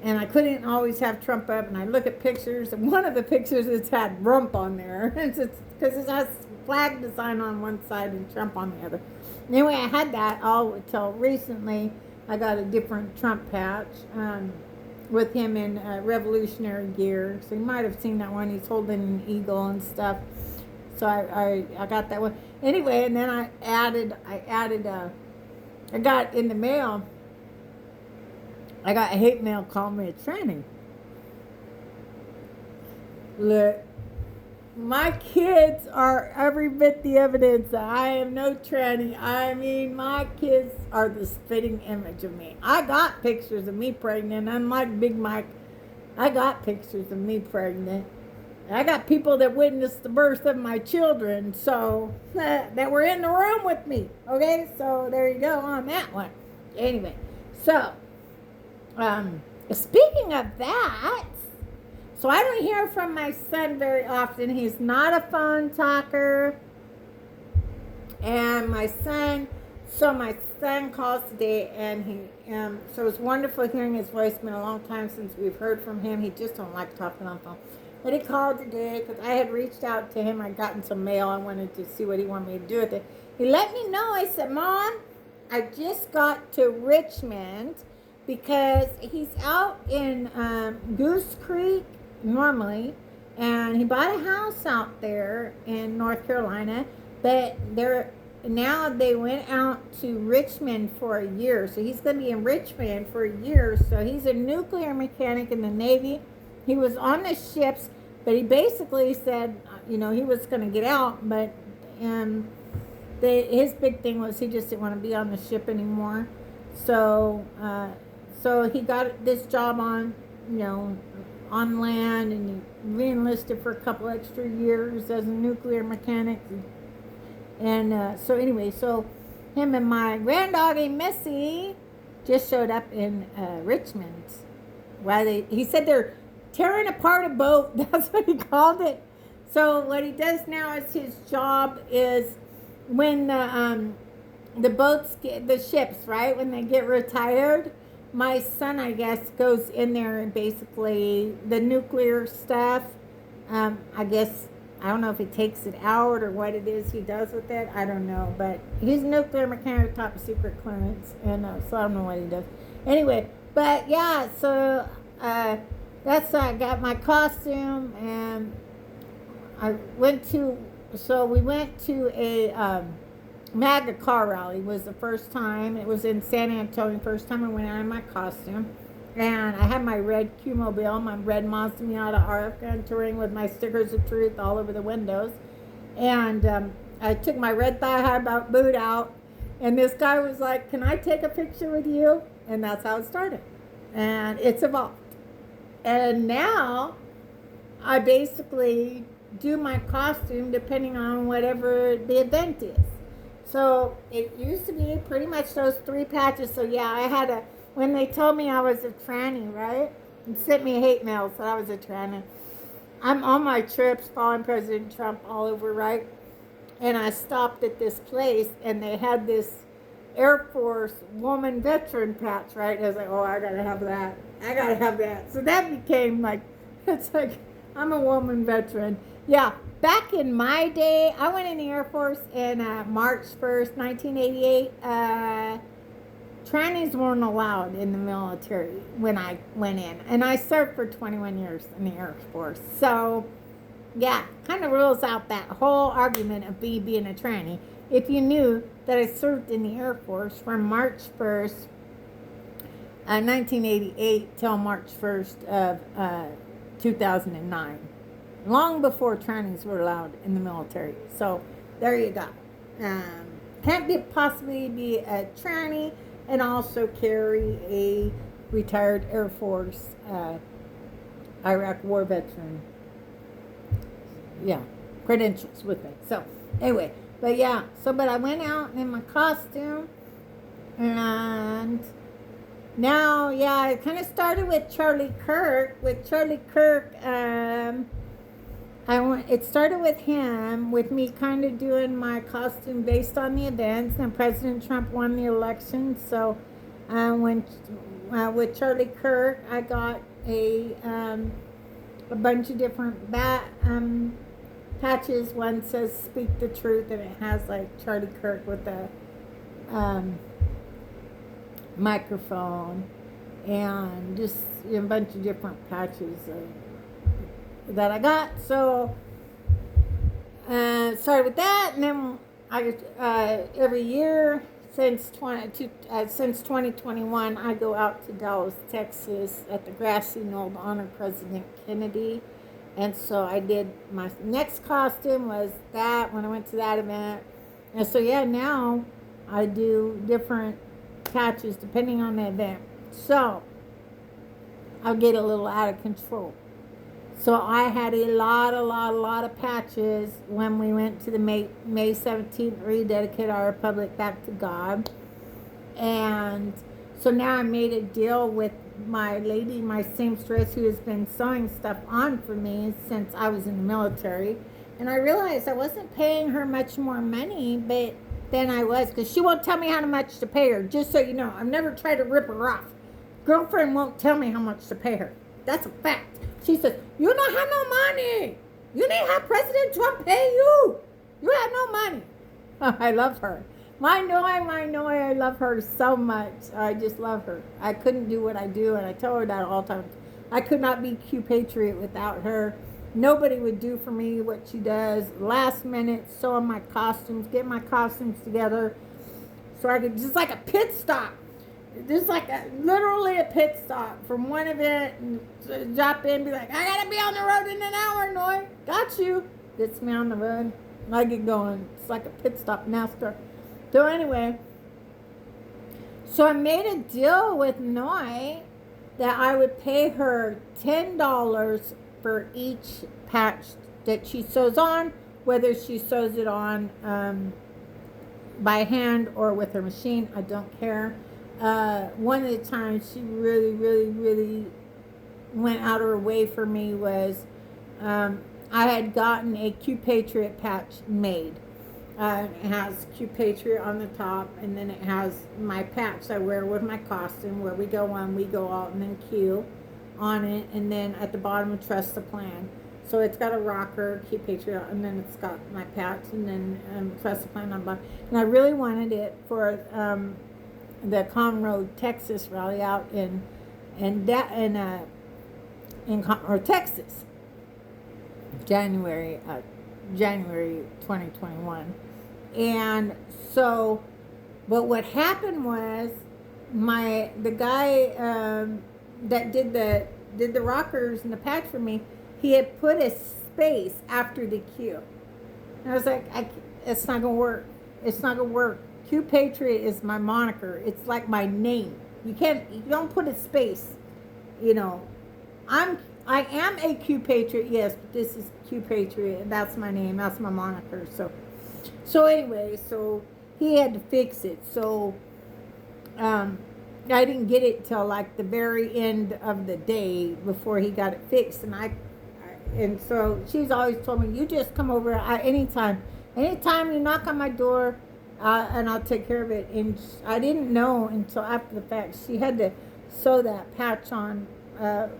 I couldn't always have Trump up. And I look at pictures, and one of the pictures it's had rump on there. It's because it has flag design on one side and Trump on the other. Anyway, I had that all until recently. I got a different Trump patch. With him in revolutionary gear. So you might have seen that one. He's holding an eagle and stuff. So I got that one. Anyway, and then I got in the mail, I got a hate mail calling me a tranny. Look, my kids are every bit the evidence that I am no tranny. I mean, my kids are the spitting image of me. I got pictures of me pregnant. Unlike Big Mike, I got pictures of me pregnant. I got people that witnessed the birth of my children, so that were in the room with me. Okay, so there you go on that one. Anyway, so speaking of that, so I don't hear from my son very often. He's not a phone talker. And my son calls today, and so it's wonderful hearing his voice. It's been a long time since we've heard from him. He just don't like talking on the phone. But he called today because I had reached out to him. I'd gotten some mail. I wanted to see what he wanted me to do with it. He let me know. I said, Mom, I just got to Richmond because he's out in Goose Creek normally, and he bought a house out there in North Carolina, but now they went out to Richmond for a year, so he's going to be in Richmond for a year. So he's a nuclear mechanic in the Navy. He was on the ships, but he basically said, he was going to get out, but his big thing was he just didn't want to be on the ship anymore. So he got this job on land, and he re-enlisted for a couple extra years as a nuclear mechanic. And so anyway, so him and my granddaughter Missy just showed up in Richmond. He said they're tearing apart a boat. That's what he called it. So what he does now is his job is when the boats the ships, right, when they get retired, my son, I guess, goes in there and basically the nuclear stuff, I guess, I don't know if he takes it out or what it is he does with it. I don't know. But he's a nuclear mechanic, top secret clearance. And so I don't know what he does. Anyway, but yeah, so I got my costume, and we went to a MAGA car rally was the first time. It was in San Antonio, first time I went out in my costume. And I had my red Q-Mobile, my red Mazda Miata RF touring with my stickers of truth all over the windows. And I took my red thigh-high boot out. And this guy was like, "Can I take a picture with you?" And that's how it started. And it's evolved. And now I basically do my costume depending on whatever the event is. So it used to be pretty much those 3 patches. So yeah, I had when they told me I was a tranny, right? And sent me hate mail that I was a tranny. I'm on my trips following President Trump all over, right? And I stopped at this place and they had this Air Force woman veteran patch, right? And I was like, oh, I gotta have that. I gotta have that. So that became like, it's like, I'm a woman veteran. Yeah, back in my day, I went in the Air Force in March 1st, 1988. Trannies weren't allowed in the military when I went in. And I served for 21 years in the Air Force. So, yeah, kind of rules out that whole argument of me being a tranny. If you knew that I served in the Air Force from March 1st, 1988 till March 1st of 2009. Long before trannies were allowed in the military. So, there you go. Can't possibly be a tranny and also carry a retired Air Force Iraq War veteran, credentials with me. So, anyway, but I went out in my costume, and now, it kind of started with Charlie Kirk. With Charlie Kirk, it started with him, with me kind of doing my costume based on the events, and President Trump won the election. So, with Charlie Kirk, I got a bunch of different patches. One says "Speak the Truth," and it has like Charlie Kirk with a microphone, and just a bunch of different patches that I got. So started with that, and then I every year since 2021 I go out to Dallas, Texas at the grassy knoll to honor President Kennedy. And so I did, my next costume was that when I went to that event. And so now I do different patches depending on the event. So I'll get a little out of control. So I had a lot of patches when we went to the May 17th, rededicate our republic back to God. And so now I made a deal with my lady, my seamstress, who has been sewing stuff on for me since I was in the military. And I realized I wasn't paying her much more money than I was, because she won't tell me how much to pay her. Just so you know, I've never tried to rip her off. Girlfriend won't tell me how much to pay her. That's a fact. She says, "You don't have no money. You didn't have President Trump pay you. You have no money." I love her. My Noi, I love her so much. I just love her. I couldn't do what I do, and I tell her that all the time. I could not be Q Patriot without her. Nobody would do for me what she does. Last minute, sewing my costumes, get my costumes together, so I could, just like a pit stop. Just like literally a pit stop from one event, and drop in, be like, "I gotta be on the road in an hour, Noi. Got you." Gets me on the road, and I get going. It's like a pit stop NASCAR. So anyway, so I made a deal with Noi that I would pay her $10 for each patch that she sews on, whether she sews it on by hand or with her machine. I don't care. One of the times she really went out of her way for me was I had gotten a Q Patriot patch made. It has Q Patriot on the top, and then it has my patch I wear with my costume, where we go on, we go out, and then Q on it, and then at the bottom, trust the plan. So it's got a rocker, Q Patriot, and then it's got my patch, and then trust the plan on the bottom. And I really wanted it for the Conroe, Texas rally out in Conroe, Texas, January 2021. And so, but what happened was the guy that did the rockers and the patch for me, he had put a space after the Q. And I was like, it's not gonna work. It's not gonna work. Q Patriot is my moniker. It's like my name. You don't put a space. You know, I am a Q Patriot, yes, but this is Q Patriot, and that's my name. That's my moniker. So anyway, so he had to fix it. So I didn't get it till like the very end of the day before he got it fixed, and so she's always told me, you just come over anytime you knock on my door, and I'll take care of it. And I didn't know until after the fact she had to sew that patch on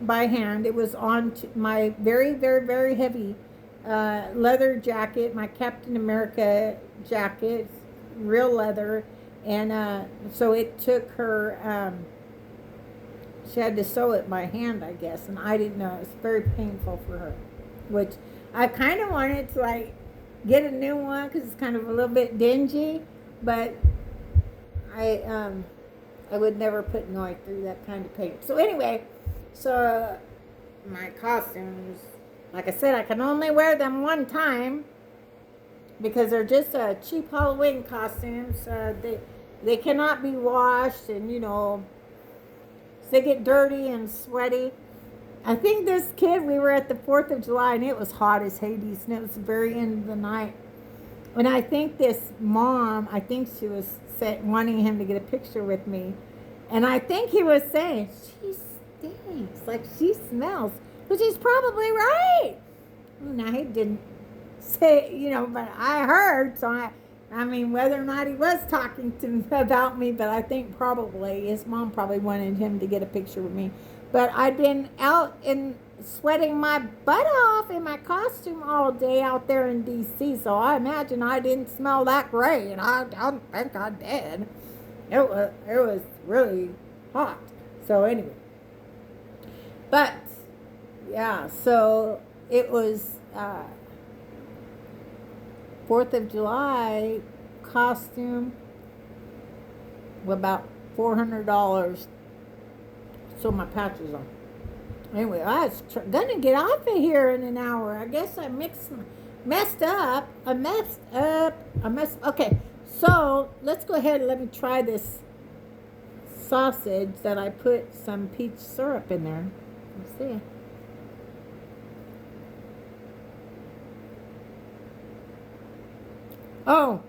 by hand. It was on my very, very, very heavy leather jacket, my Captain America jacket, real leather. And so it took her, she had to sew it by hand, I guess, and I didn't know. It was very painful for her, which I kind of wanted to like get a new one because it's kind of a little bit dingy, but I would never put Noi through that kind of pain. So anyway, so my costumes, like I said, I can only wear them one time because they're just cheap Halloween costumes. They cannot be washed, and they get dirty and sweaty. I think this kid, we were at the 4th of July, and it was hot as Hades, and it was the very end of the night. And I think this mom, she was wanting him to get a picture with me. And I think he was saying, she stinks, like she smells, which he's probably right. Now, he didn't say, but I heard, so I mean, whether or not he was talking to me about me, but I think probably his mom probably wanted him to get a picture with me. But I'd been out and sweating my butt off in my costume all day out there in D.C., so I imagine I didn't smell that great, and I don't think I did. It was really hot. So anyway, but yeah, so it was 4th of July costume, about $400. So my patches on. Anyway, I was gonna get off of here in an hour. I guess I messed up. Okay, so let's go ahead and let me try this sausage that I put some peach syrup in there. Let's see. Oh,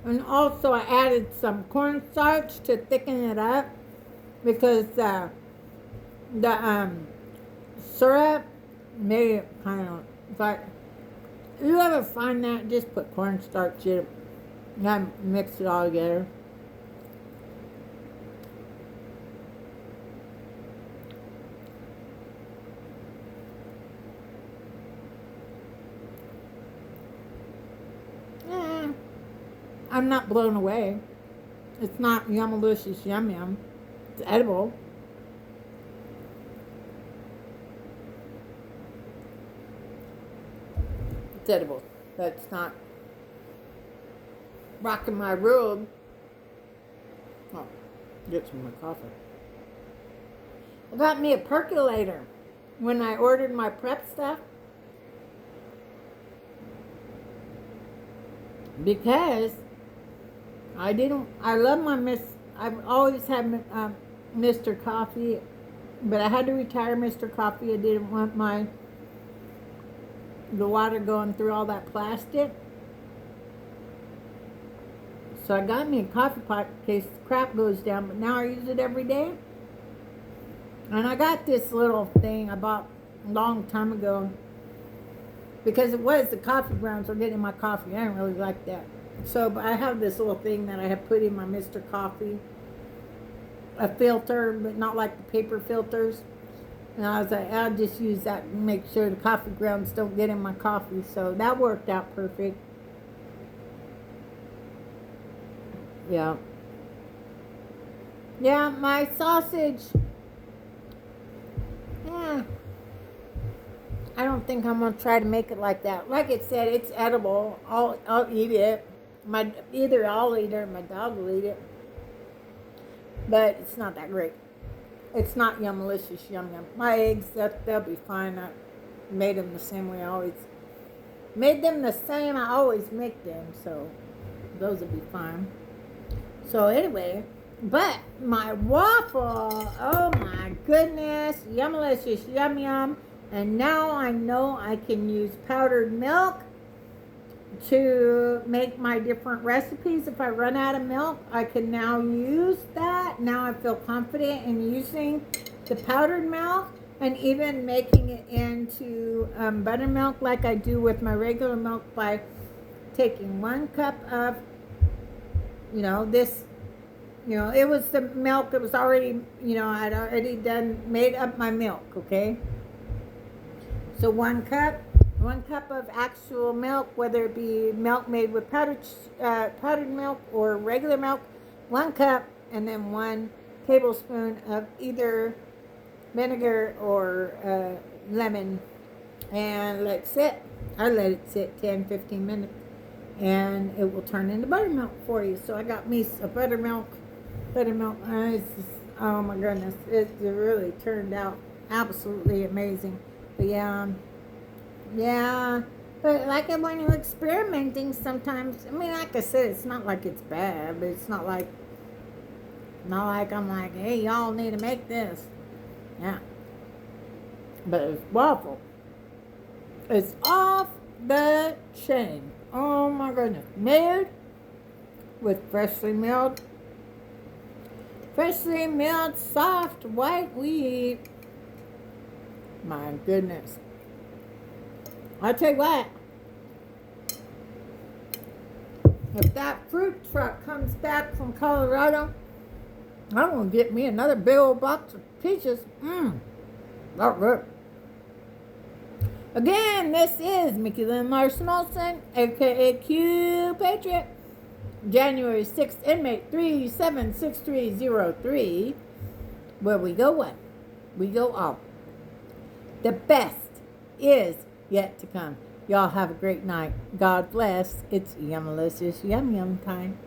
and also I added some cornstarch to thicken it up because the syrup made it kind of like, if you ever find that, just put cornstarch in it and mix it all together. I'm not blown away. It's not yummalicious yum yum. It's edible. It's edible. But it's not rocking my world. Oh, get some more coffee. I got me a percolator when I ordered my prep stuff. Because I love I've always had Mr. Coffee, but I had to retire Mr. Coffee. I didn't want the water going through all that plastic. So I got me a coffee pot in case the crap goes down, but now I use it every day. And I got this little thing I bought a long time ago because it was the coffee grounds were getting my coffee. I didn't really like that. So, but I have this little thing that I have put in my Mr. Coffee, a filter, but not like the paper filters. And I was like, I'll just use that and make sure the coffee grounds don't get in my coffee. So that worked out perfect. Yeah. Yeah, my sausage. Yeah. I don't think I'm going to try to make it like that. Like it said, it's edible. I'll eat it. Either I'll eat it or my dog will eat it. But it's not that great. It's not yummalicious yum yum. My eggs, they'll be fine. I made them the same way I always made them the same. I always make them, so those will be fine. So anyway, but my waffle, oh my goodness, yummalicious yum yum. And now I know I can use powdered milk to make my different recipes. If I run out of milk, I can now use that. Now I feel confident in using the powdered milk and even making it into buttermilk like I do with my regular milk by taking 1 cup of, this, it was the milk. It was already, I'd already made up my milk, okay? So 1 cup of actual milk, whether it be milk made with powdered milk or regular milk, 1 cup, and then 1 tablespoon of either vinegar or lemon, and let it sit. I let it sit 10-15 minutes, and it will turn into buttermilk for you. So I got me a buttermilk. Oh my goodness, it really turned out absolutely amazing. But yeah, but like when you're experimenting sometimes, I mean, like I said, it's not like it's bad, but it's not like I'm like, hey, y'all need to make this. Yeah. But it's waffle. It's off the chain. Oh my goodness. Made with freshly milled soft white wheat. My goodness. I tell you what, if that fruit truck comes back from Colorado, I'm going to get me another big old box of peaches. Not good. Again, this is Mickey Lynn Larson-Olson, a.k.a. Q Patriot. January 6th, inmate 376303. Where we go one, we go all. The best is yet to come. Y'all have a great night. God bless. It's yummalicious yum yum time.